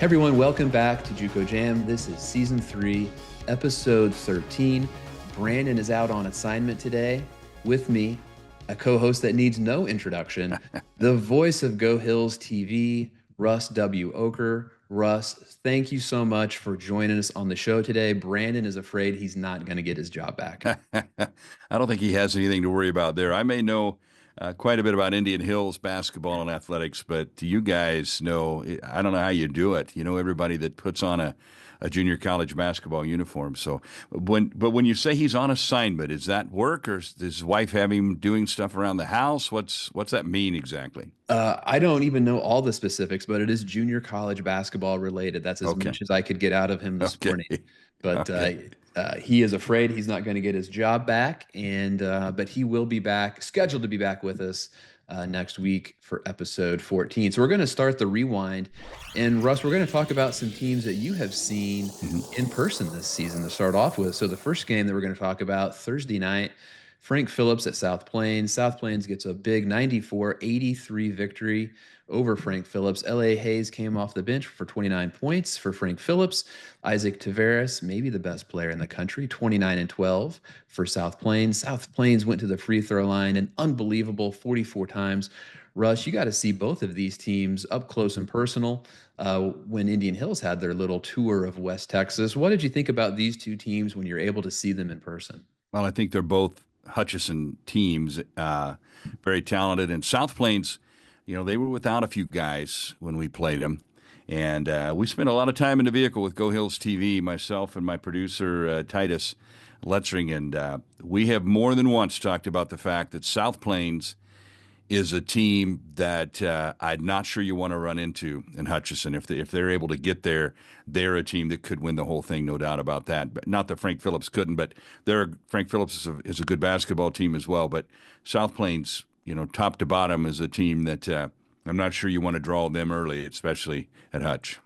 Hey everyone, welcome back to JUCO Jam. This is Season 3, Episode 13. Brandon is out on assignment today. With me, a co-host that needs no introduction, the voice of GoHillsTV, Russ W. Ocker. Russ, thank you so much for joining us on the show today. Brandon is afraid he's not going to get his job back. I don't think he has anything to worry about there. I may know quite a bit about Indian Hills basketball and athletics, but you guys know, I don't know how you do it. You know, everybody that puts on a junior college basketball uniform. So when you say he's on assignment, is that work, or does his wife have him doing stuff around the house? What's that mean exactly? I don't even know all the specifics, but it is junior college basketball related. That's as Okay. much as I could get out of him this Okay. morning. But Okay. he is afraid he's not going to get his job back, and but he will be back, scheduled to be back with us next week for episode 14. So we're going to start the rewind, and Russ, we're going to talk about some teams that you have seen Mhm. in person this season to start off with. So the first game that we're going to talk about Thursday night. Frank Phillips at South Plains. South Plains gets a big 94-83 victory over Frank Phillips. L.A. Hayes came off the bench for 29 points for Frank Phillips. Isaac Taveras, maybe the best player in the country, 29 and 12 for South Plains. South Plains went to the free throw line an unbelievable 44 times. Russ, you got to see both of these teams up close and personal when Indian Hills had their little tour of West Texas. What did you think about these two teams when you're able to see them in person? Well, I think they're both Hutchison teams, very talented. And South Plains, you know, they were without a few guys when we played them. And we spent a lot of time in the vehicle with Go Hills TV, myself and my producer, Titus Letzring. And we have more than once talked about the fact that South Plains is a team that I'm not sure you want to run into in Hutchison. If they're able to get there, they're a team that could win the whole thing, no doubt about that. But not that Frank Phillips couldn't, but Frank Phillips is a good basketball team as well. But South Plains, you know, top to bottom, is a team that I'm not sure you want to draw them early, especially at Hutch.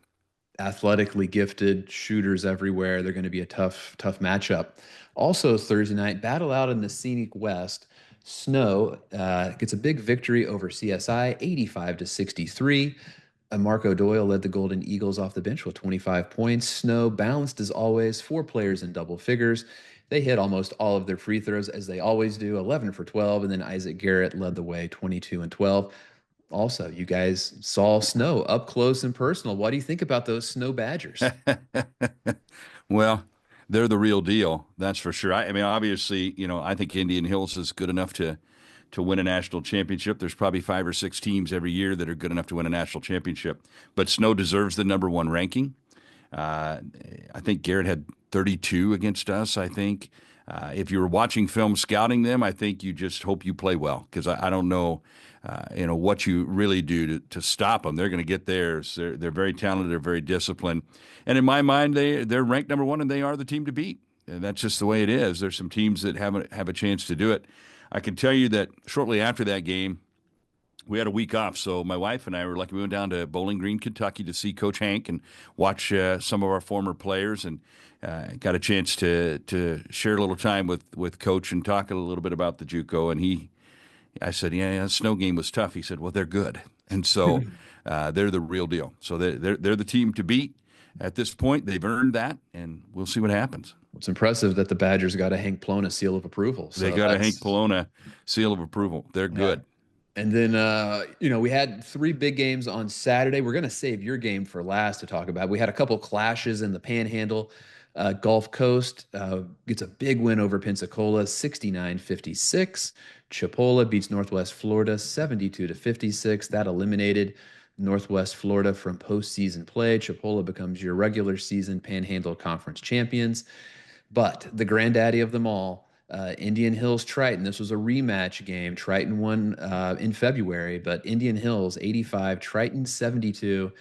Athletically gifted shooters everywhere. They're going to be a tough matchup. Also Thursday night, battle out in the scenic West. Snow gets a big victory over CSI, 85-63. Marco Doyle led the Golden Eagles off the bench with 25 points. Snow balanced as always, four players in double figures. They hit almost all of their free throws as they always do, 11 for 12, and then Isaac Garrett led the way, 22 and 12. Also, you guys saw Snow up close and personal. What do you think about those Snow Badgers? Well, they're the real deal, that's for sure. I mean, obviously, you know, I think Indian Hills is good enough to win a national championship. There's probably 5 or 6 teams every year that are good enough to win a national championship. But Snow deserves the number one ranking. Uh, I think Garrett had 32 against us, I think. If you were watching film scouting them, I think you just hope you play well, because I don't know, what you really do to stop them. They're going to get theirs. They're very talented. They're very disciplined. And in my mind, they're ranked number one, and they are the team to beat. And that's just the way it is. There's some teams that have a chance to do it. I can tell you that shortly after that game, we had a week off, so my wife and I were lucky. We went down to Bowling Green, Kentucky, to see Coach Hank and watch some of our former players, and got a chance to share a little time with Coach and talk a little bit about the JUCO. And I said, yeah, the snow game was tough. He said, well, they're good, and so they're the real deal. So they're the team to beat at this point. They've earned that, and we'll see what happens. It's impressive that the Badgers got a Hank Plona seal of approval. They So got a Hank that's Polona seal of approval. They're yeah. good. And then we had three big games on Saturday. We're going to save your game for last to talk about. We had a couple clashes in the Panhandle. Gulf Coast gets a big win over Pensacola, 69-56. Chipola beats Northwest Florida, 72-56. That eliminated Northwest Florida from postseason play. Chipola becomes your regular season Panhandle Conference champions. But the granddaddy of them all, Indian Hills Triton. This was a rematch game. Triton won in February, but Indian Hills 85, Triton 72.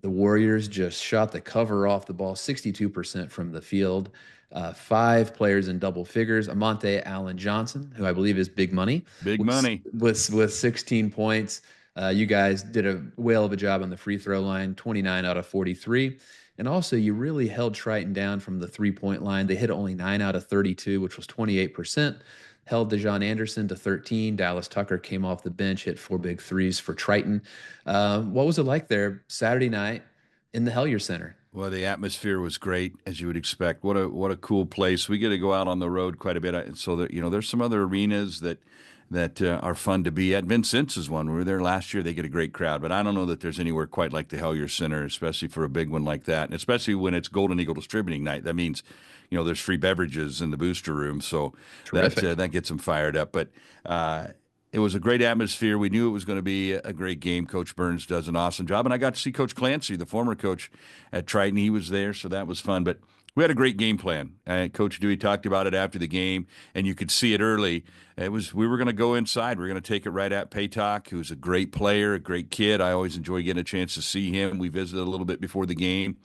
The Warriors just shot the cover off the ball, 62% from the field. Five players in double figures. Amante Allen Johnson, who I believe is big money, Big with, money. with 16 points. You guys did a whale of a job on the free throw line, 29 out of 43. And also, you really held Triton down from the three-point line. They hit only 9 out of 32, which was 28%. Held DeJohn Anderson to 13. Dallas Tucker came off the bench, hit four big threes for Triton. What was it like there Saturday night in the Hellier Center. Well, the atmosphere was great, as you would expect. What a cool place. We get to go out on the road quite a bit, so that there's some other arenas that are fun to be at. Vincennes is one. We were there last year. They get a great crowd, but I don't know that there's anywhere quite like the Hellier Center, especially for a big one like that, and especially when it's Golden Eagle Distributing Night. That means there's free beverages in the booster room, so Terrific. that gets them fired up. But it was a great atmosphere. We knew it was going to be a great game. Coach Burns does an awesome job. And I got to see Coach Clancy, the former coach at Triton. He was there, so that was fun. But we had a great game plan. Coach Dewey talked about it after the game, and you could see it early. We were going to go inside. We were going to take it right at Paytok, who's a great player, a great kid. I always enjoy getting a chance to see him. We visited a little bit before the game.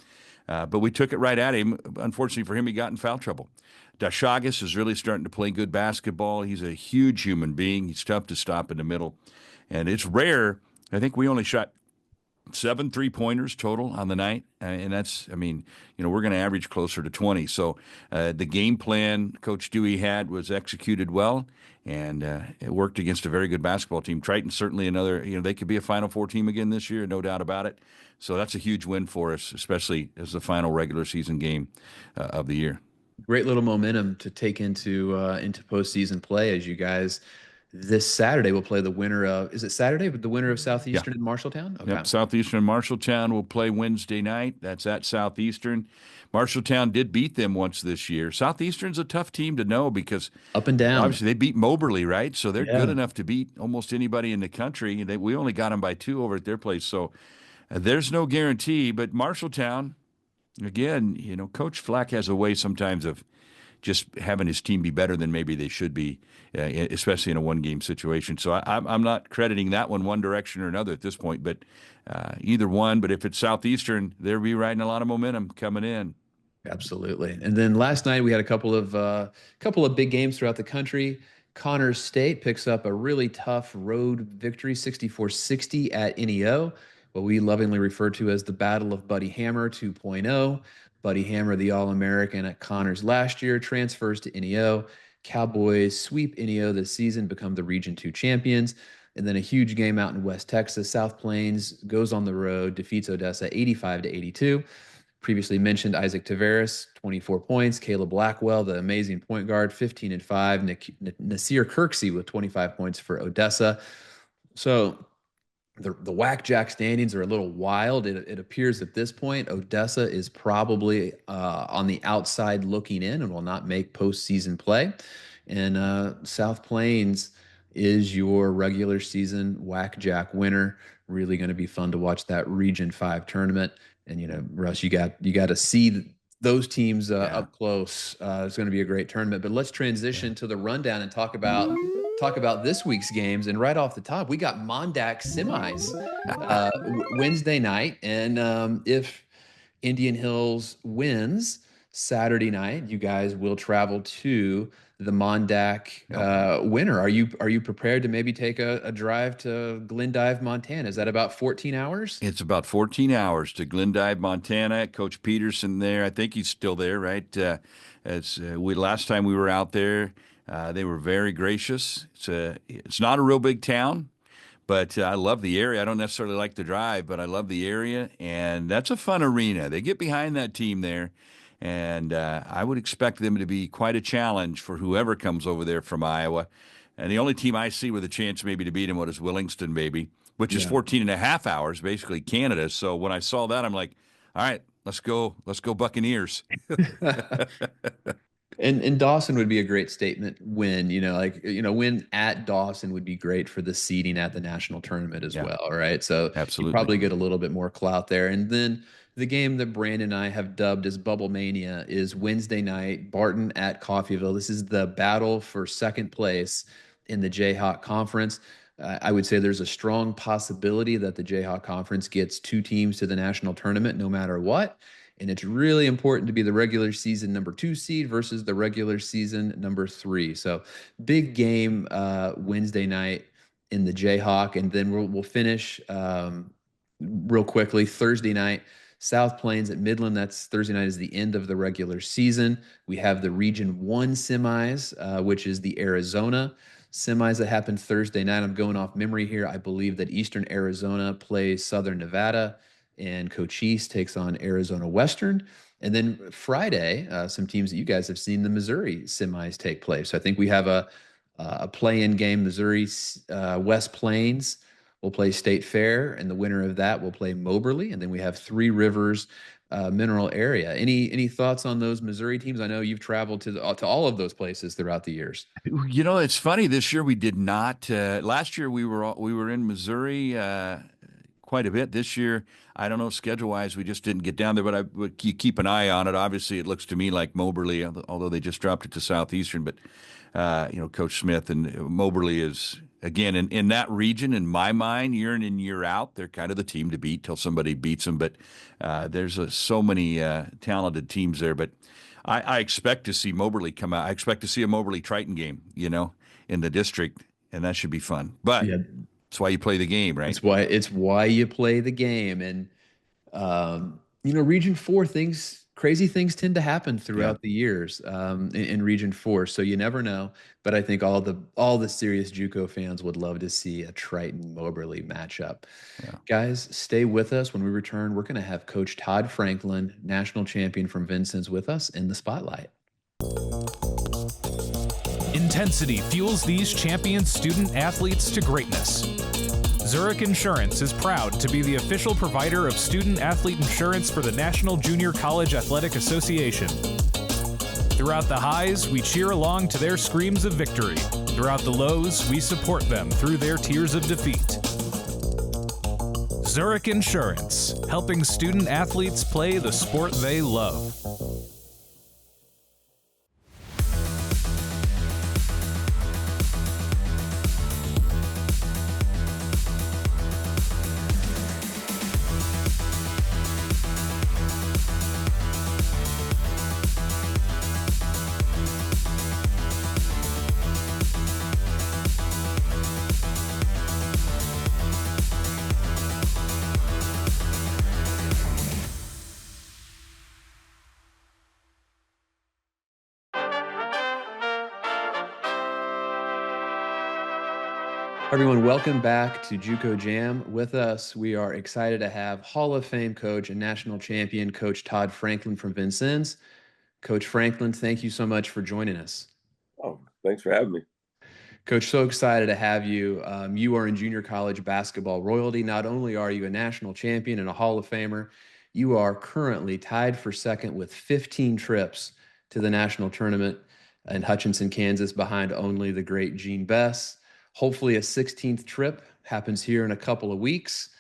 But we took it right at him. Unfortunately for him, he got in foul trouble. Dashagas is really starting to play good basketball. He's a huge human being. He's tough to stop in the middle. And it's rare. I think we only shot 7 3-pointers total on the night. And that's, we're going to average closer to 20. So the game plan Coach Dewey had was executed well. And it worked against a very good basketball team. Triton certainly another, they could be a Final Four team again this year, no doubt about it. So that's a huge win for us, especially as the final regular season game of the year. Great little momentum to take into postseason play as you guys this Saturday will play the winner of, is it Saturday? The winner of Yeah. Southeastern and Marshalltown? Okay. Yep. Southeastern and Marshalltown will play Wednesday night. That's at Southeastern. Marshalltown did beat them once this year. Southeastern's a tough team to know because Up and down. obviously they beat Moberly, right? So they're Yeah. good enough to beat almost anybody in the country. We only got them by 2 over at their place. So there's no guarantee. But Marshalltown, again, Coach Flack has a way sometimes of just having his team be better than maybe they should be, especially in a one-game situation. So I'm not crediting that one direction or another at this point, but either one. But if it's Southeastern, they'll be riding a lot of momentum coming in. Absolutely. And then last night we had a couple of big games throughout the country. Connors State picks up a really tough road victory, 64-60 at NEO, what we lovingly refer to as the Battle of Buddy Hammer 2.0. Buddy Hammer, the All-American at Connors last year, transfers to NEO. Cowboys sweep NEO this season, become the Region 2 champions. And then a huge game out in West Texas. South Plains goes on the road, defeats Odessa 85-82. Previously mentioned Isaac Tavares, 24 points. Caleb Blackwell, the amazing point guard, 15 and 5. Nasir Kirksey with 25 points for Odessa. So the Whack Jack standings are a little wild. It appears at this point Odessa is probably on the outside looking in and will not make postseason play. And South Plains is your regular season Whack Jack winner. Really going to be fun to watch that Region 5 tournament. And Russ, you got to see those teams up close. It's going to be a great tournament. But let's transition to the rundown and talk about this week's games. And right off the top, we got Mondac semis Wednesday night. And if Indian Hills wins Saturday night, you guys will travel to the Mondac winner. Are you prepared to maybe take a drive to Glendive, Montana? Is that about 14 hours? It's about 14 hours to Glendive, Montana. Coach Peterson there. I think he's still there, right? Last time we were out there, they were very gracious. It's not a real big town, but I love the area. I don't necessarily like the drive, but I love the area, and that's a fun arena. They get behind that team there. And I would expect them to be quite a challenge for whoever comes over there from Iowa. And the only team I see with a chance maybe to beat them is Willingston, maybe, which is 14 and a half hours, basically Canada. So when I saw that, I'm like, all right, let's go Buccaneers. And Dawson would be a great statement win, win at Dawson would be great for the seeding at the national tournament as well, right? So absolutely, you probably get a little bit more clout there. And then the game that Brandon and I have dubbed as Bubble Mania is Wednesday night, Barton at Coffeyville. This is the battle for second place in the Jayhawk Conference. I would say there's a strong possibility that the Jayhawk Conference gets 2 teams to the national tournament no matter what. And it's really important to be the regular season number 2 seed versus the regular season number 3. So big game Wednesday night in the Jayhawk. And then we'll finish real quickly Thursday night. South Plains at Midland. That's Thursday night is the end of the regular season. We have the Region 1 semis, which is the Arizona semis that happened Thursday night. I'm going off memory here. I believe that Eastern Arizona plays Southern Nevada and Cochise takes on Arizona Western. And then Friday, some teams that you guys have seen, the Missouri semis take place. So I think we have a play-in game. Missouri West Plains will play State Fair, and the winner of that will play Moberly. And then we have Three Rivers Mineral Area. Any thoughts on those Missouri teams? I know you've traveled to all of those places throughout the years. You know, it's funny. This year we did not. Last year we were in Missouri quite a bit. This year, I don't know, schedule wise, we just didn't get down there. But you keep an eye on it. Obviously, it looks to me like Moberly, although they just dropped it to Southeastern. But Coach Smith and Moberly is again in that region. In my mind, year in and year out, they're kind of the team to beat till somebody beats them. But there's so many talented teams there. But I expect to see Moberly come out. I expect to see a Moberly Triton game, in the district, and that should be fun. But Yeah, that's why you play the game, right? it's why you play the game. And Region Four crazy things tend to happen Yeah. throughout the years in Region Four. So you never know. But I think all the serious JUCO fans would love to see a Triton Moberly matchup. Yeah. Guys, stay with us. When we return, we're going to have Coach Todd Franklin, national champion from Vincennes, with us in the spotlight. Intensity fuels these champion student athletes to greatness. Zurich Insurance is proud to be the official provider of student athlete insurance for the National Junior College Athletic Association. Throughout the highs, we cheer along to their screams of victory. Throughout the lows, we support them through their tears of defeat. Zurich Insurance, helping student athletes play the sport they love. Everyone, welcome back to JUCO Jam. With us, we are excited to have Hall of Fame coach and national champion Coach Todd Franklin from Vincennes. Coach Franklin, thank you so much for joining us. Oh, thanks for having me. Coach, so excited to have you. You are in junior college basketball royalty. Not only are you a national champion and a Hall of Famer, you are currently tied for second with 15 trips to the national tournament in Hutchinson, Kansas, behind only the great Gene Bess. Hopefully a 16th trip happens here in a couple of weeks.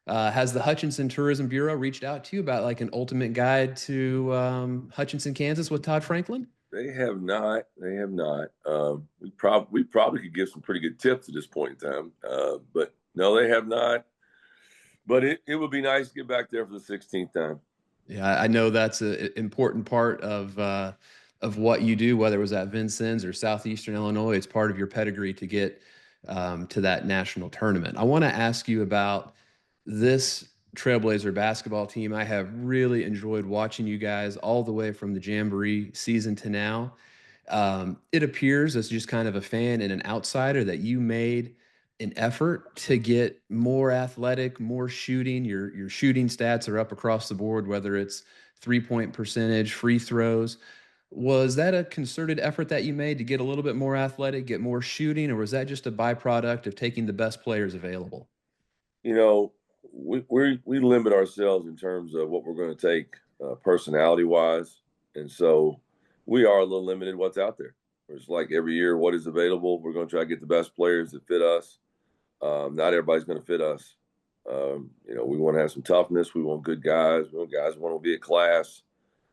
Has the Hutchinson Tourism Bureau reached out to you about like an ultimate guide to Hutchinson, Kansas with Todd Franklin? They have not. They have not. We probably could give some pretty good tips at this point in time. But no, they have not. But it would be nice to get back there for the 16th time. Yeah, I know that's an important part of what you do, whether it was at Vincennes or Southeastern Illinois. It's part of your pedigree to get to that national tournament. I want to ask you about this Trailblazer basketball team. I have really enjoyed watching you guys all the way from the Jamboree season to now. It appears, as just kind of a fan and an outsider, that you made an effort to get more athletic, more shooting. Your shooting stats are up across the board, whether it's 3-point percentage, free throws. Was that a concerted effort that you made to get a little bit more athletic, get more shooting, or was that just a byproduct of taking the best players available? We limit ourselves in terms of what we're going to take personality-wise, and so we are a little limited what's out there. It's like every year, what is available. We're going to try to get the best players that fit us. Not everybody's going to fit us. We want to have some toughness. We want good guys. We want guys who want to be a class.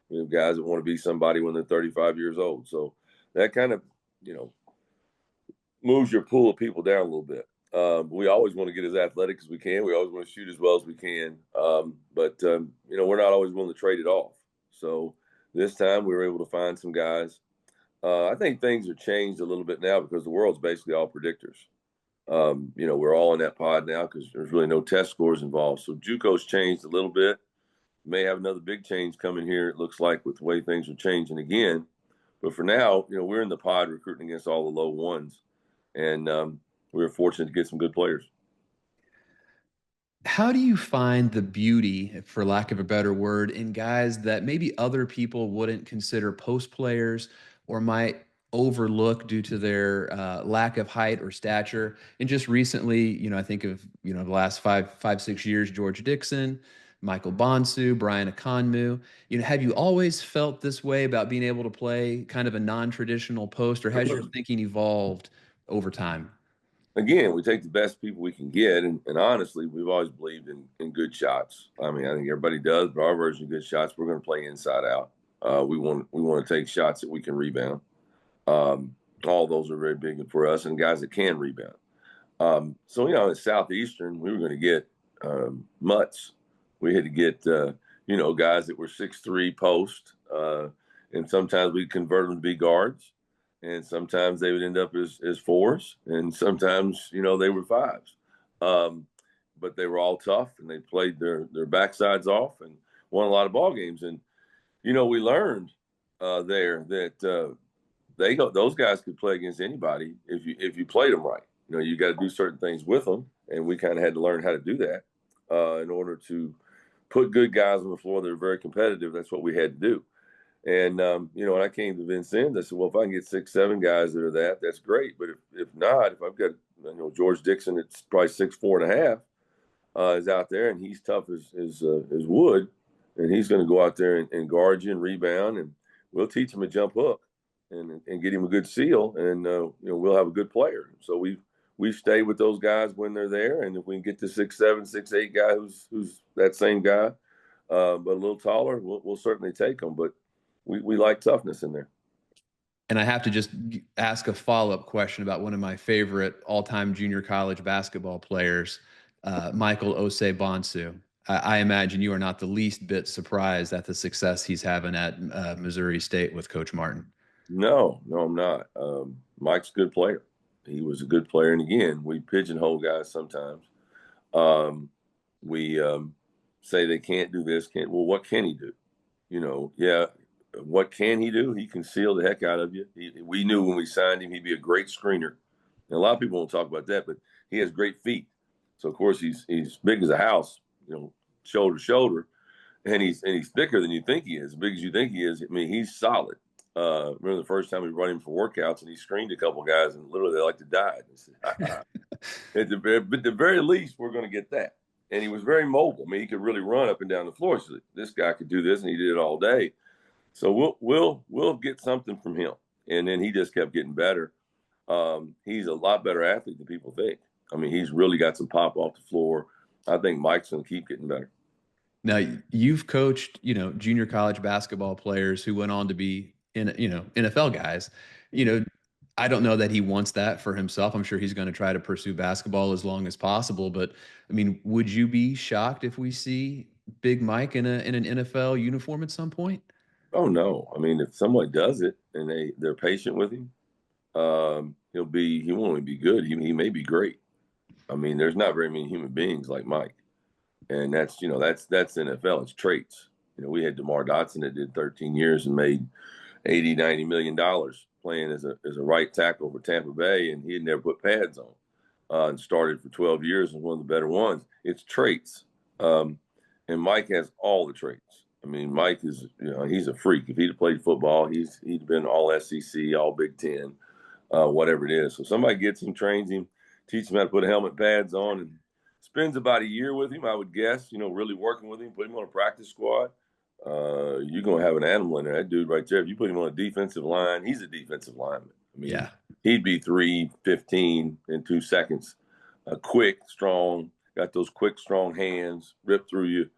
We have guys that want to be somebody when they're 35 years old. So that kind of, moves your pool of people down a little bit. We always want to get as athletic as we can. We always want to shoot as well as we can. But we're not always willing to trade it off. So this time we were able to find some guys. I think things have changed a little bit now because the world's basically all predictors. We're all in that pod now because there's really no test scores involved. So JUCO's changed a little bit. May have another big change coming here, it looks like, with the way things are changing again. But for now, we're in the pod recruiting against all the low ones. And we were fortunate to get some good players. How do you find the beauty, for lack of a better word, in guys that maybe other people wouldn't consider post players or might overlook due to their lack of height or stature? And just recently, I think of, the last 6 years, George Dixon, Michael Bonsu, Brian Akonmu. Have you always felt this way about being able to play kind of a non-traditional post, or has your thinking evolved over time? Again, we take the best people we can get, and honestly, we've always believed in good shots. I mean, I think everybody does, but our version of good shots, we're going to play inside out. We want to take shots that we can rebound. All those are very big for us, and guys that can rebound. So in Southeastern, we were going to get mutts. We had to get guys that were 6'3" post, and sometimes we convert them to be guards. And sometimes they would end up as fours, and sometimes, they were fives. But they were all tough, and they played their backsides off and won a lot of ball games. And, we learned there that those guys could play against anybody if you played them right. You got to do certain things with them, and we kind of had to learn how to do that in order to put good guys on the floor that are very competitive. That's what we had to do. And, when I came to Vincennes, I said, well, if I can get 6, 7 guys that are that's great. But if not, if I've got, George Dixon, it's probably 6'4.5", is out there, and he's tough as wood, and he's going to go out there and guard you and rebound, and we'll teach him a jump hook and get him a good seal, and, we'll have a good player. So we've stayed with those guys when they're there. And if we can get the 6'7", 6'8" guy who's that same guy, but a little taller, we'll certainly take them. But we like toughness in there. And I have to just ask a follow-up question about one of my favorite all-time junior college basketball players, Michael Osei Bonsu. I imagine you are not the least bit surprised at the success he's having at Missouri State with Coach Martin. No, I'm not. Mike's a good player. He was a good player. And again, we pigeonhole guys sometimes. We say they can't do this, well, what can he do? What can he do? He can seal the heck out of you. We knew when we signed him, he'd be a great screener. And a lot of people won't talk about that, but he has great feet. So of course he's big as a house, shoulder to shoulder, and he's thicker than you think he is, as big as you think he is. I mean, he's solid. Remember the first time we brought him for workouts, and he screened a couple guys, and literally they like to die. At the very least, we're going to get that. And he was very mobile. I mean, he could really run up and down the floor. So this guy could do this, and he did it all day. So we'll get something from him. And then he just kept getting better. He's a lot better athlete than people think. I mean, he's really got some pop off the floor. I think Mike's going to keep getting better. Now, you've coached, junior college basketball players who went on to be NFL guys. I don't know that he wants that for himself. I'm sure he's going to try to pursue basketball as long as possible. But I mean, would you be shocked if we see Big Mike in an NFL uniform at some point? Oh no! I mean, if somebody does it and they're patient with him, he won't only be good. He may be great. I mean, there's not very many human beings like Mike, and that's NFL. It's traits. We had DeMar Dotson that did 13 years and made $80-90 million playing as a right tackle for Tampa Bay, and he had never put pads on, and started for 12 years and one of the better ones. It's traits, and Mike has all the traits. I mean, Mike is, he's a freak. If he'd have played football, he'd been all SEC, all Big Ten, whatever it is. So somebody gets him, trains him, teaches him how to put helmet pads on, and spends about a year with him, I would guess, really working with him, put him on a practice squad. You're going to have an animal in there. That dude right there, if you put him on a defensive line, he's a defensive lineman. I mean, yeah. He'd be 3:15 in 2 seconds. Quick, strong, got those quick, strong hands, rip through you.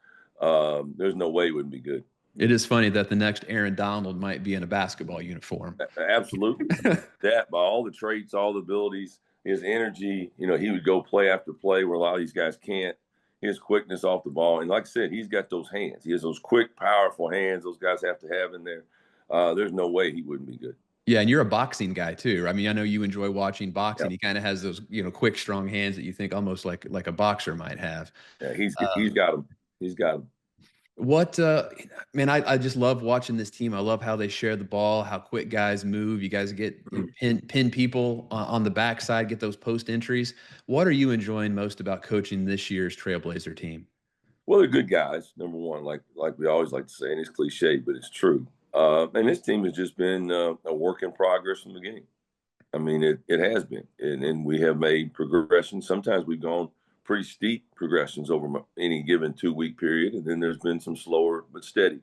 There's no way it wouldn't be good. It is funny that the next Aaron Donald might be in a basketball uniform. Absolutely. That, by all the traits, all the abilities, his energy, he would go play after play where a lot of these guys can't. His quickness off the ball. And like I said, he's got those hands. He has those quick, powerful hands those guys have to have in there. There's no way he wouldn't be good. Yeah, and you're a boxing guy too. I mean, I know you enjoy watching boxing. Yep. He kind of has those, quick, strong hands that you think almost like a boxer might have. Yeah, he's got them. He's got them. What man, I just love watching this team. I love how they share the ball, how quick guys move. You guys get pin people on the backside, get those post entries. What are you enjoying most about coaching this year's Trailblazer team? Well, they're good guys. Number one, like we always like to say, and it's cliche, but it's true. And this team has just been a work in progress from the beginning. I mean, it has been, and we have made progression. Sometimes we've gone pretty steep progressions over any given 2-week period, and then there's been some slower but steady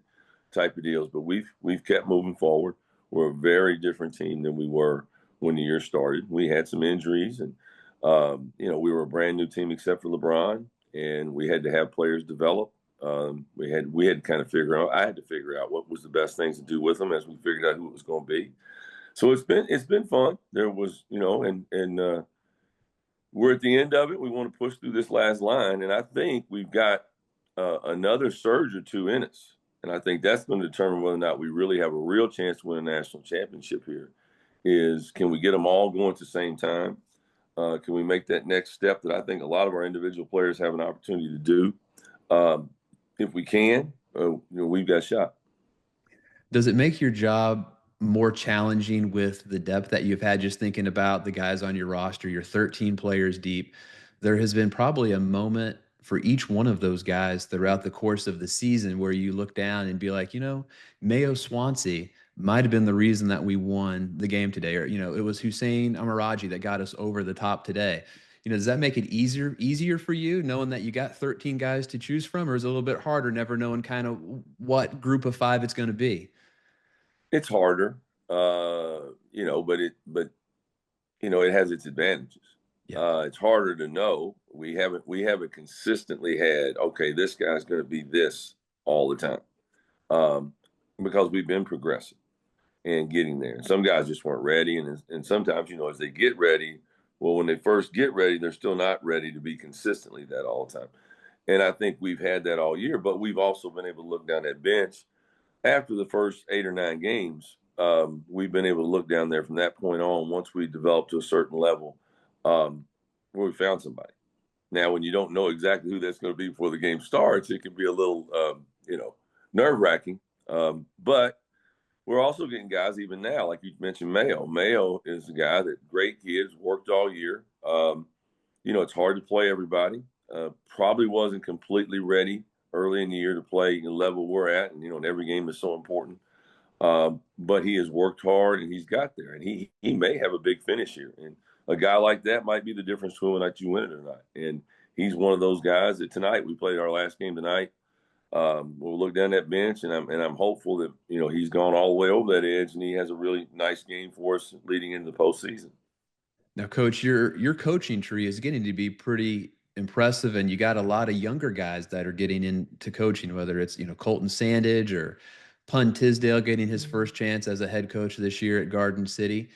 type of deals. But we've kept moving forward. We're a very different team than we were when the year started. We had some injuries, and we were a brand new team except for LeBron, and we had to have players develop. We had to kind of figure out. I had to figure out what was the best things to do with them as we figured out who it was going to be. So it's been fun. There was, and we're at the end of it. We want to push through this last line, and I think we've got another surge or two in us, and I think that's going to determine whether or not we really have a real chance to win a national championship here. Can we get them all going at the same time? Can we make that next step that I think a lot of our individual players have an opportunity to do? If we can, we've got a shot. Does it make your job more challenging with the depth that you've had? Just thinking about the guys on your roster, you're 13 players deep. There has been probably a moment for each one of those guys throughout the course of the season where you look down and be like, Mayo Swansea might have been the reason that we won the game today. Or, it was Hussein Amaraji that got us over the top today. Does that make it easier for you knowing that you got 13 guys to choose from, or is it a little bit harder, never knowing kind of what group of 5 it's going to be? It's harder, but it has its advantages. Yeah. It's harder to know. We haven't consistently had, okay, this guy's going to be this all the time, because we've been progressive and getting there. Some guys just weren't ready, and sometimes, as they get ready, well, when they first get ready, they're still not ready to be consistently that all the time. And I think we've had that all year, but we've also been able to look down that bench after the first 8 or 9 games. We've been able to look down there from that point on, once we developed to a certain level, where we found somebody. Now, when you don't know exactly who that's going to be before the game starts, it can be a little, nerve-wracking. But we're also getting guys even now, like you mentioned, Mayo. Mayo is a guy that great kids, worked all year. It's hard to play everybody. Probably wasn't completely ready early in the year to play the level we're at, and every game is so important. But he has worked hard, and he's got there, and he may have a big finish here. And a guy like that might be the difference between whether you win it or not. And he's one of those guys that tonight, we played our last game tonight. We'll look down that bench, and I'm hopeful that he's gone all the way over that edge, and he has a really nice game for us leading into the postseason. Now, Coach, your coaching tree is getting to be pretty impressive, and you got a lot of younger guys that are getting into coaching, whether it's Colton Sandage or Pun Tisdale getting his first chance as a head coach this year at Garden City.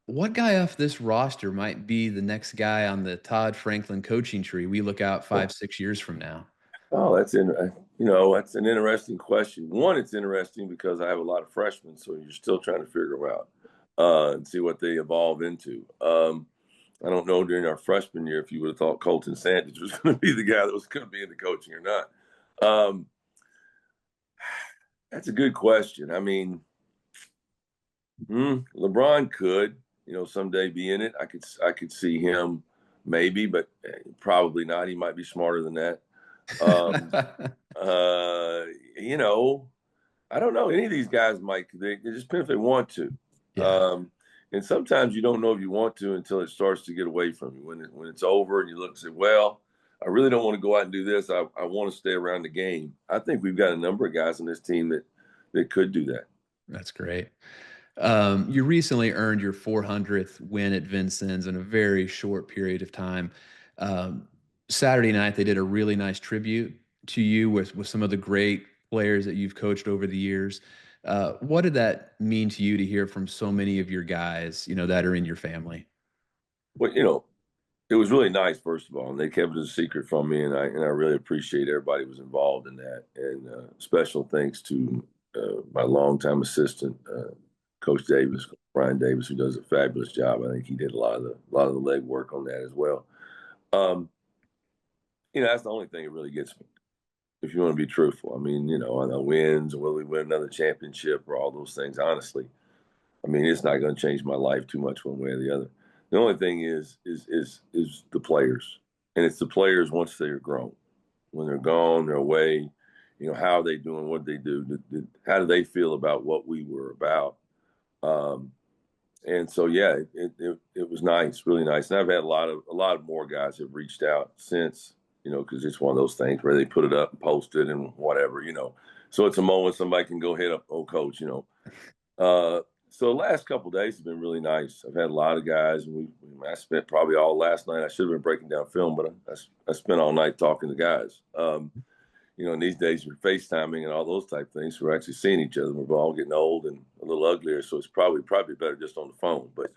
What guy off this roster might be the next guy on the Todd Franklin coaching tree we look out 5-6 years from now? Oh, that's an interesting question. One, it's interesting because I have a lot of freshmen, so you're still trying to figure them out and see what they evolve into. I don't know during our freshman year if you would have thought Colton Sandage was going to be the guy that was going to be in the coaching or not. That's a good question. I mean, LeBron could, someday be in it. I could see him maybe, but probably not. He might be smarter than that. I don't know. Any of these guys might. They just depend if they want to. Yeah. And sometimes you don't know if you want to until it starts to get away from you. When it's over and you look and say, well, I really don't want to go out and do this. I want to stay around the game. I think we've got a number of guys on this team that could do that. That's great. You recently earned your 400th win at Vincennes in a very short period of time. Saturday night, they did a really nice tribute to you with some of the great players that you've coached over the years. What did that mean to you to hear from so many of your guys, that are in your family? Well, it was really nice, first of all, and they kept it a secret from me, and I really appreciate everybody who was involved in that. And special thanks to my longtime assistant, Coach Davis, Brian Davis, who does a fabulous job. I think he did a lot of the legwork on that as well. That's the only thing that really gets me. if you want to be truthful. I mean, on the wins, or whether we win another championship or all those things, honestly, I mean, it's not going to change my life too much one way or the other. The only thing is the players, and it's the players once they're grown. When they're gone, they're away, how are they doing, what they do, how do they feel about what we were about? And so, yeah, it was nice, really nice. And I've had a lot of more guys have reached out since, because it's one of those things where they put it up and post it and whatever, So it's a moment somebody can go hit up, oh, coach, So the last couple of days have been really nice. I've had a lot of guys, and I spent probably all last night. I should have been breaking down film, but I spent all night talking to guys. In these days we're FaceTiming and all those type of things. We're actually seeing each other. We're all getting old and a little uglier, so it's probably better just on the phone. But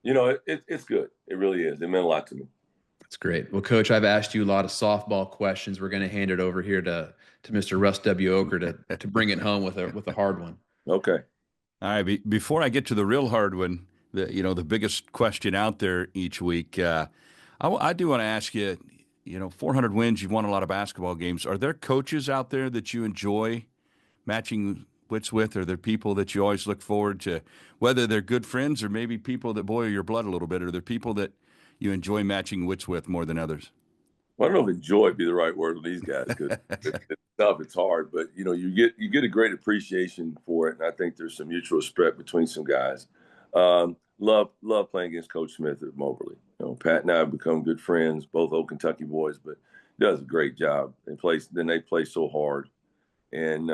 it's good. It really is. It meant a lot to me. That's great. Well, Coach, I've asked you a lot of softball questions. We're going to hand it over here to Mr. Russ W. Ocker to bring it home with a hard one. Okay. All right. Before I get to the real hard one, the biggest question out there each week, I do want to ask you. 400 wins, you've won a lot of basketball games. Are there coaches out there that you enjoy matching wits with? Are there people that you always look forward to, whether they're good friends or maybe people that boil your blood a little bit? Are there people that you enjoy matching wits with more than others? Well, I don't know if enjoy would be the right word with these guys, because it's tough, it's hard. But, you get a great appreciation for it, and I think there's some mutual respect between some guys. Love playing against Coach Smith at Moberly. Pat and I have become good friends, both old Kentucky boys, but he does a great job. They play so hard. And,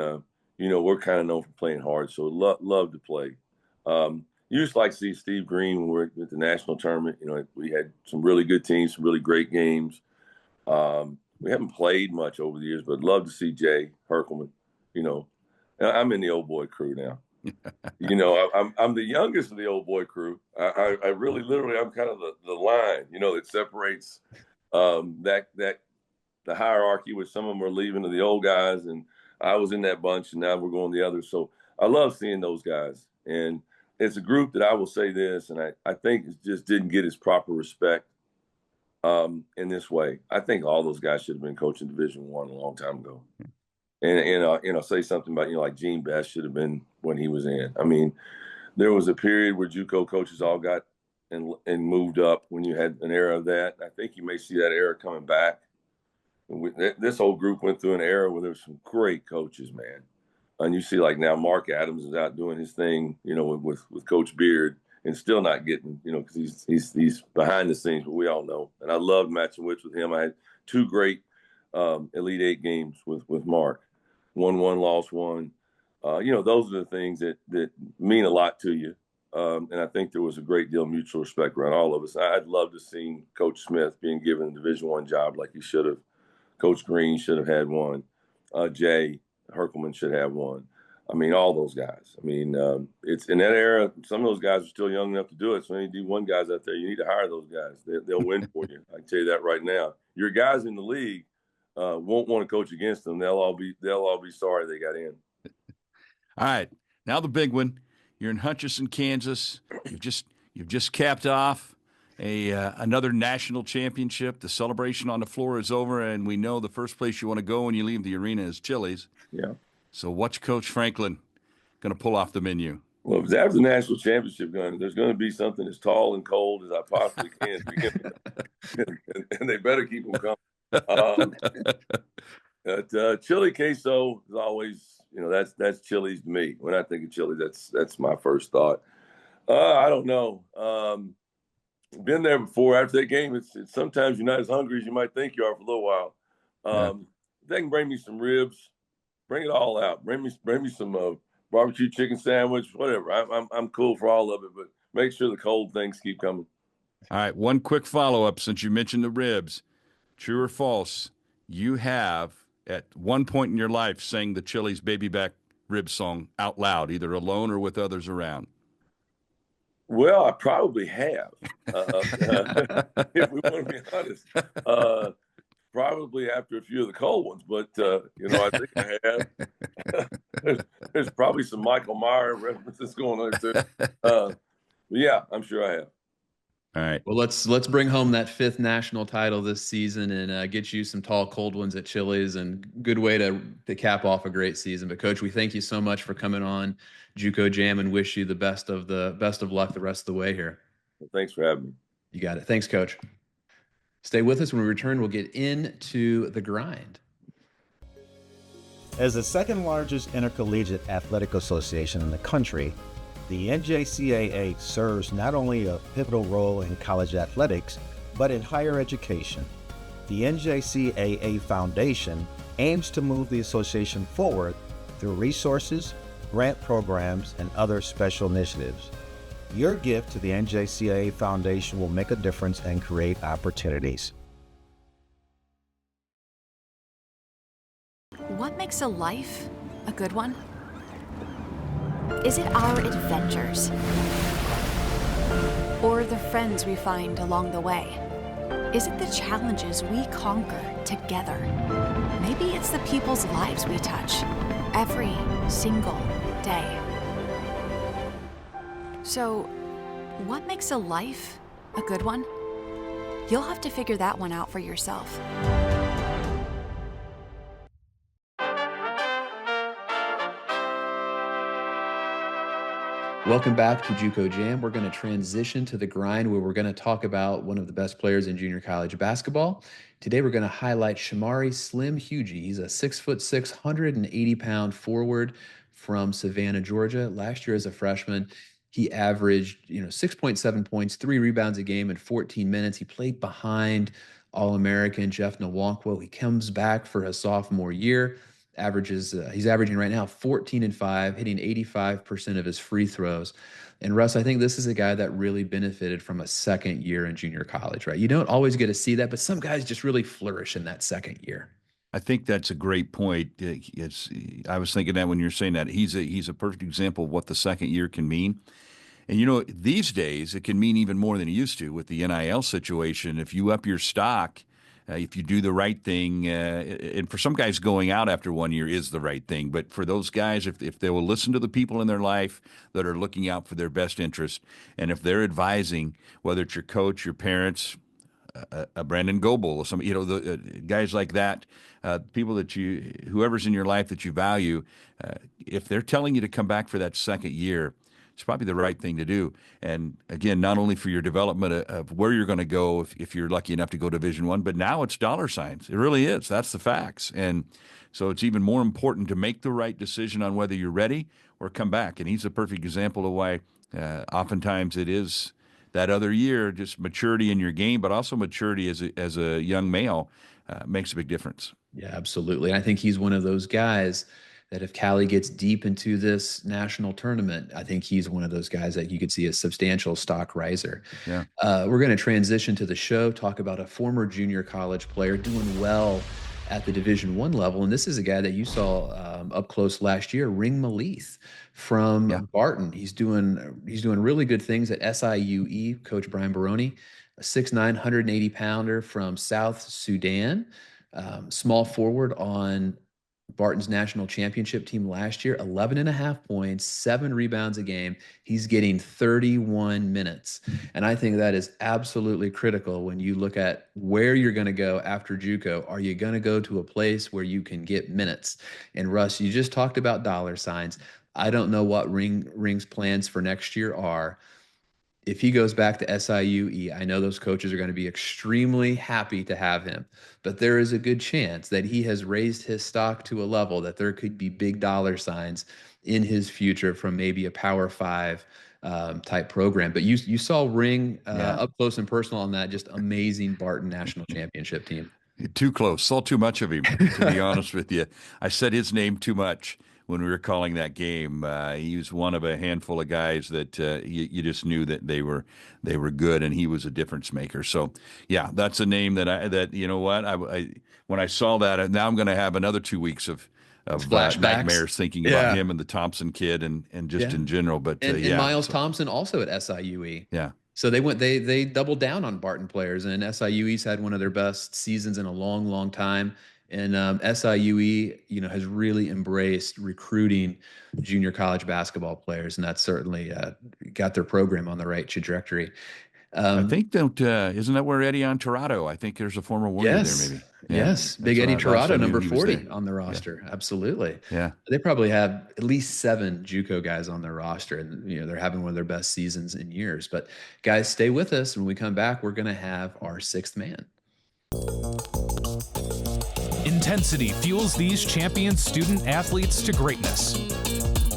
we're kind of known for playing hard, so love to play. You used to like to see Steve Green when we were at the national tournament. We had some really good teams, some really great games. We haven't played much over the years, but love to see Jay Herkelman. I'm in the old boy crew now. I'm the youngest of the old boy crew. I really, literally, I'm kind of the line, that separates that the hierarchy, where some of them are leaving to the old guys, and I was in that bunch, and now we're going the others. So I love seeing those guys, and it's a group that I will say this, and I think it just didn't get its proper respect in this way. I think all those guys should have been coaching Division I a long time ago. And say something about, like Gene Best should have been when he was in. I mean, there was a period where JUCO coaches all got and moved up when you had an era of that. I think you may see that era coming back. This whole group went through an era where there were some great coaches, man. And you see, like, now Mark Adams is out doing his thing, with Coach Beard, and still not getting, because he's behind the scenes, but we all know. And I loved matching wits with him. I had 2 great Elite 8 games with Mark. Won one, lost one. Those are the things that mean a lot to you. And I think there was a great deal of mutual respect around all of us. I'd love to see Coach Smith being given a Division I job like he should have. Coach Green should have had one. Jay Herkelman should have one. I mean, all those guys. I mean, it's in that era, some of those guys are still young enough to do it. So any D1 guys out there, you need to hire those guys. They'll win for you. I can tell you that right now. Your guys in the league won't want to coach against them. They'll all be sorry they got in. All right, now the big one. You're in Hutchinson, Kansas. You've just capped off another national championship. The celebration on the floor is over, and we know the first place you want to go when you leave the arena is Chili's. Yeah. So what's Coach Franklin going to pull off the menu? Well, if it's after the national championship gun, there's going to be something as tall and cold as I possibly can. And they better keep them coming. Chili queso is always, that's Chili's to me. When I think of chili, that's my first thought. I don't know. Been there before. After that game, it's sometimes you're not as hungry as you might think you are for a little while. If they can bring me some ribs, bring it all out. Bring me some barbecue chicken sandwich, whatever. I'm cool for all of it, but make sure the cold things keep coming. All right, one quick follow-up since you mentioned the ribs. True or false, you have at one point in your life sang the Chili's Baby Back Rib song out loud, either alone or with others around? Well, I probably have. If we want to be honest. Probably after a few of the cold ones, but, I think I have. There's probably some Michael Meyer references going on there, too. Yeah, I'm sure I have. All right. Well, let's bring home that 5th national title this season and get you some tall, cold ones at Chili's, and good way to cap off a great season. But Coach, we thank you so much for coming on JUCO Jam and wish you the best of luck the rest of the way here. Well, thanks for having me. You got it. Thanks, Coach. Stay with us. When we return, we'll get into the grind. As the second largest intercollegiate athletic association in the country, the NJCAA serves not only a pivotal role in college athletics, but in higher education. The NJCAA Foundation aims to move the association forward through resources, grant programs, and other special initiatives. Your gift to the NJCAA Foundation will make a difference and create opportunities. What makes a life a good one? Is it our adventures? Or the friends we find along the way? Is it the challenges we conquer together? Maybe it's the people's lives we touch every single day. So, what makes a life a good one? You'll have to figure that one out for yourself. Welcome back to JUCO Jam. We're going to transition to the grind, where we're going to talk about one of the best players in junior college basketball. Today, we're going to highlight Shamari Slim Hugie. He's a 6'6", 180-pound forward from Savannah, Georgia. Last year as a freshman, he averaged 6.7 points, 3 rebounds a game in 14 minutes. He played behind All-American Jeff Nwankwo. He comes back for his sophomore year. He's averaging right now 14 and 5, hitting 85% of his free throws. And Russ, I think this is a guy that really benefited from a second year in junior college, right? You don't always get to see that, but some guys just really flourish in that second year. I think that's a great point. I was thinking that when you're saying that. He's a perfect example of what the second year can mean. And these days it can mean even more than it used to with the NIL situation. If you up your stock, if you do the right thing, and for some guys, going out after 1 year is the right thing. But for those guys, if they will listen to the people in their life that are looking out for their best interest, and if they're advising, whether it's your coach, your parents, a Brandon Goebel, or some, the guys like that, people that whoever's in your life that you value, if they're telling you to come back for that second year, it's probably the right thing to do. And again, not only for your development of where you're going to go if you're lucky enough to go Division I, but now it's dollar signs. It really is. That's the facts. And so it's even more important to make the right decision on whether you're ready or come back. And he's a perfect example of why oftentimes it is that other year, just maturity in your game, but also maturity as a young male makes a big difference. Yeah, absolutely. I think he's one of those guys that if Cali gets deep into this national tournament, I think he's one of those guys that you could see a substantial stock riser. Yeah. We're going to transition to the show, talk about a former junior college player doing well at the Division I level. And this is a guy that you saw up close last year, Ring Malith from Barton. He's doing really good things at SIUE, Coach Brian Baroni, a 6'9", 180-pounder from South Sudan, small forward on Barton's national championship team last year, 11.5 points, 7 rebounds a game. He's getting 31 minutes. And I think that is absolutely critical when you look at where you're going to go after JUCO. Are you going to go to a place where you can get minutes? And Russ, you just talked about dollar signs. I don't know what Ring's plans for next year are. If he goes back to SIUE, I know those coaches are going to be extremely happy to have him, but there is a good chance that he has raised his stock to a level that there could be big dollar signs in his future from maybe a Power 5 type program. But you saw Ring up close and personal on that just amazing Barton national championship team. Too close. Saw too much of him, to be honest with you. I said his name too much when we were calling that game. He was one of a handful of guys that you just knew that they were good, and he was a difference maker. So, yeah, that's a name that you know what, I when I saw that, now I'm going to have another 2 weeks of nightmares thinking about him and the Thompson kid and just in general. But and Miles Thompson also at SIUE. Yeah. So they doubled down on Barton players, and SIUE's had one of their best seasons in a long, long time. And SIUE, has really embraced recruiting junior college basketball players, and that's certainly got their program on the right trajectory. I think that isn't that where Eddie Torado? I think there's a former Warrior there, Yes. maybe. Yes. That's Big what Eddie last I Torado, knew number he was 40 there. on the roster. Absolutely. Yeah. They probably have at least 7 JUCO guys on their roster, and they're having one of their best seasons in years. But guys, stay with us. When we come back, we're going to have our 6th man. Intensity fuels these champion student athletes to greatness.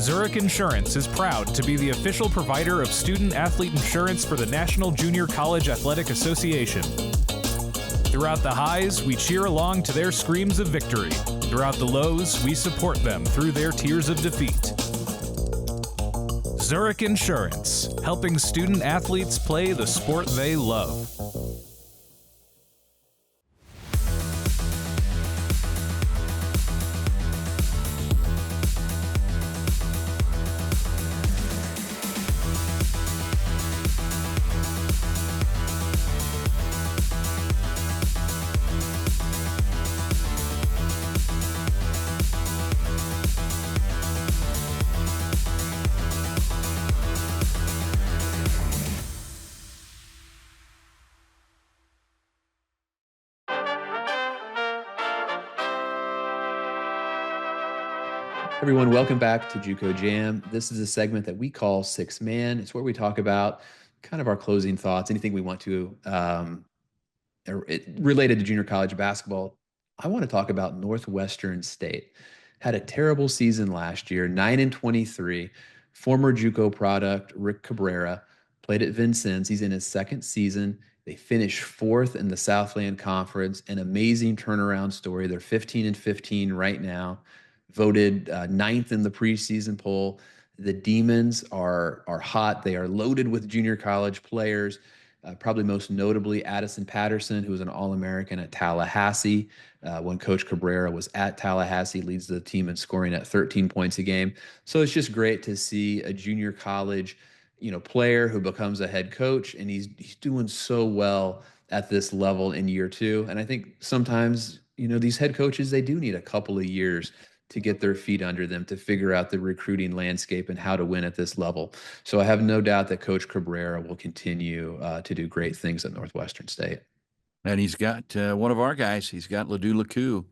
Zurich Insurance is proud to be the official provider of student athlete insurance for the National Junior College Athletic Association. Throughout the highs, we cheer along to their screams of victory. Throughout the lows, we support them through their tears of defeat. Zurich Insurance, helping student athletes play the sport they love. Everyone, welcome back to JUCO Jam. This is a segment that we call 6 Man. It's where we talk about kind of our closing thoughts, anything we want to related to junior college basketball. I want to talk about Northwestern State. Had a terrible season last year, 9-23. Former JUCO product, Rick Cabrera, played at Vincennes. He's in his 2nd season. They finished 4th in the Southland Conference. An amazing turnaround story. They're 15-15 right now. Voted 9th in the preseason poll. The Demons are hot. They are loaded with junior college players, probably most notably Addison Patterson, who was an All-American at Tallahassee. When Coach Cabrera was at Tallahassee, leads the team in scoring at 13 points a game. So it's just great to see a junior college, player who becomes a head coach, and he's doing so well at this level in year 2. And I think sometimes, these head coaches, they do need a couple of years to get their feet under them, to figure out the recruiting landscape and how to win at this level. So I have no doubt that Coach Cabrera will continue to do great things at Northwestern State. And he's got one of our guys. He's got Ledoux LeCoux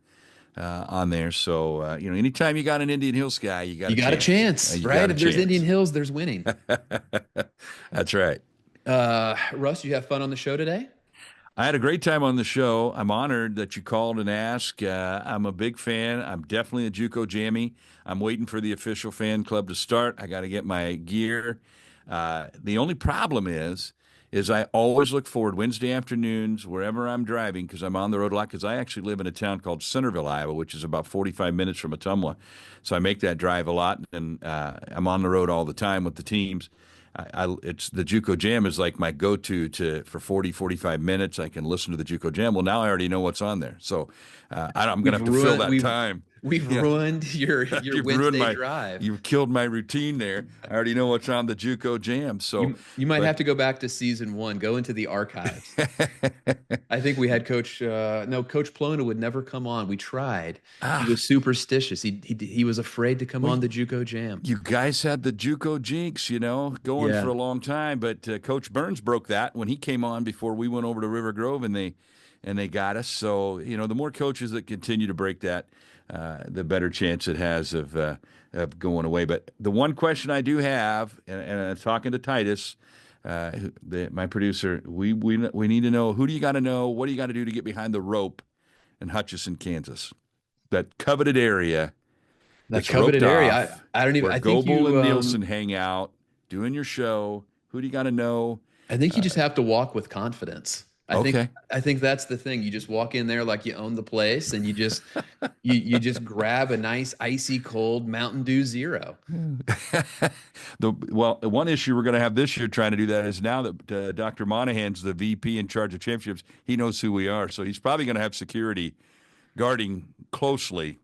on there. So, anytime you got an Indian Hills guy, you got a chance, right? If there's Indian Hills, there's winning. That's right. Russ, you have fun on the show today? I had a great time on the show. I'm honored that you called and asked. I'm a big fan. I'm definitely a JUCO jammy. I'm waiting for the official fan club to start. I got to get my gear. The only problem is I always look forward Wednesday afternoons, wherever I'm driving, because I'm on the road a lot, because I actually live in a town called Centerville, Iowa, which is about 45 minutes from Ottumwa. So I make that drive a lot, and I'm on the road all the time with the teams. It's the JUCO Jam is like my go-to for 45 minutes. I can listen to the JUCO Jam. Well, now I already know what's on there. So I'm going to have to fill that time. We've ruined your Wednesday drive. You've killed my routine there. I already know what's on the JUCO Jam. So you might have to go back to season 1, go into the archives. I think we had Coach Plona would never come on. We tried. He was superstitious. He was afraid to come on the JUCO Jam. You guys had the JUCO jinx, going for a long time. But Coach Burns broke that when he came on before we went over to River Grove, and they got us. So, the more coaches that continue to break that, the better chance it has of going away. But the one question I do have, and I'm talking to Titus, my producer, we need to know, who do you got to know? What do you got to do to get behind the rope in Hutchinson, Kansas? That coveted area. That coveted area. I don't even. Where I think Goebel you and Nielsen hang out, doing your show. Who do you got to know? I think you just have to walk with confidence. I think that's the thing. You just walk in there like you own the place, and you just you just grab a nice icy cold Mountain Dew Zero. One issue we're going to have this year trying to do that is now that Dr. Monahan's the VP in charge of championships, he knows who we are, so he's probably going to have security guarding closely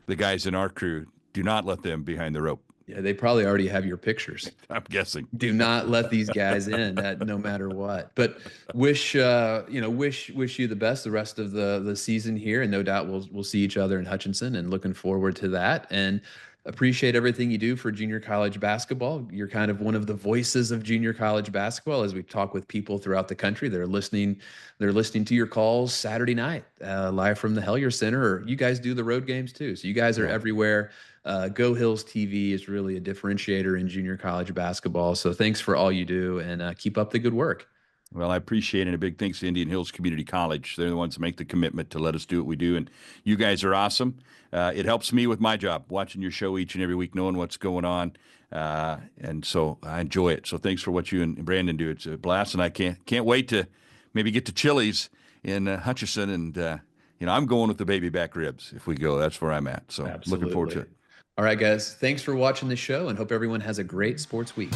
the guys in our crew. Do not let them behind the rope. Yeah, they probably already have your pictures. I'm guessing. Do not let these guys in, no matter what. But wish you the best the rest of the season here, and no doubt we'll see each other in Hutchinson, and looking forward to that. And appreciate everything you do for junior college basketball. You're kind of one of the voices of junior college basketball as we talk with people throughout the country. They're listening to your calls Saturday night, live from the Hellier Center, or you guys do the road games too. So you guys are everywhere. GoHillsTV is really a differentiator in junior college basketball. So thanks for all you do, and keep up the good work. Well, I appreciate it. And a big thanks to Indian Hills Community College. They're the ones that make the commitment to let us do what we do. And you guys are awesome. It helps me with my job, watching your show each and every week, knowing what's going on. And so I enjoy it. So thanks for what you and Brandon do. It's a blast. And I can't wait to maybe get to Chili's in Hutchinson. And, I'm going with the baby back ribs if we go. That's where I'm at. So Absolutely. Looking forward to it. All right, guys. Thanks for watching the show, and hope everyone has a great sports week.